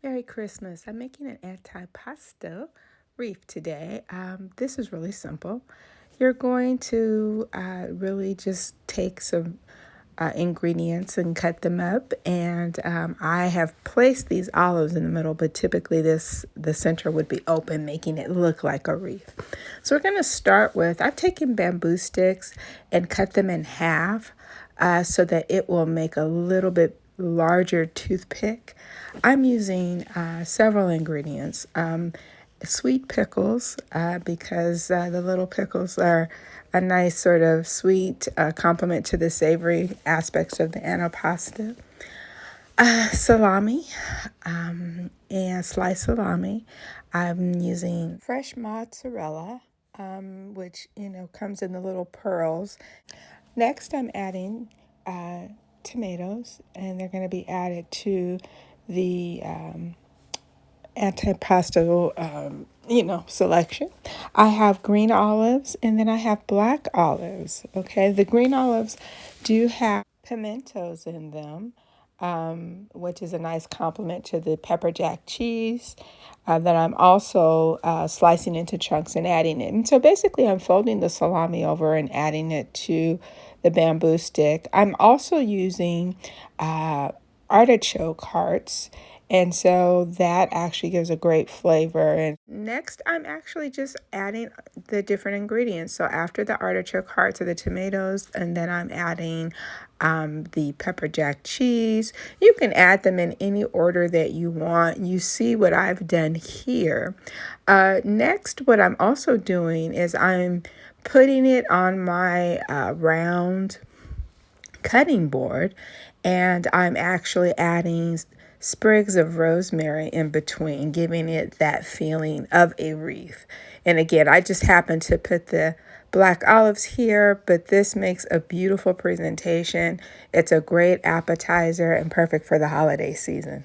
Merry Christmas. I'm making an antipasto wreath today. This is really simple. You're going to really just take some ingredients and cut them up. And I have placed these olives in the middle, but typically the center would be open, making it look like a wreath. So we're going to start with, I've taken bamboo sticks and cut them in half so that it will make a little bit larger toothpick. I'm using several ingredients. Sweet pickles, because the little pickles are a nice sort of sweet complement to the savory aspects of the antipasto. Salami, and sliced salami. I'm using fresh mozzarella, which comes in the little pearls. Next, I'm adding tomatoes, and they're going to be added to the antipasto, selection. I have green olives, and then I have black olives. Okay, the green olives do have pimentos in them, which is a nice complement to the pepper jack cheese that I'm also slicing into chunks and adding it. And so basically, I'm folding the salami over and adding it to the bamboo stick. I'm also using artichoke hearts. And so that actually gives a great flavor. And next, I'm actually just adding the different ingredients. So after the artichoke hearts are the tomatoes, and then I'm adding the pepper jack cheese. You can add them in any order that you want. You see what I've done here. Next, what I'm also doing is I'm putting it on my round cutting board, and I'm actually adding sprigs of rosemary in between, giving it that feeling of a wreath. And again, I just happen to put the black olives here, but this makes a beautiful presentation. It's a great appetizer and perfect for the holiday season.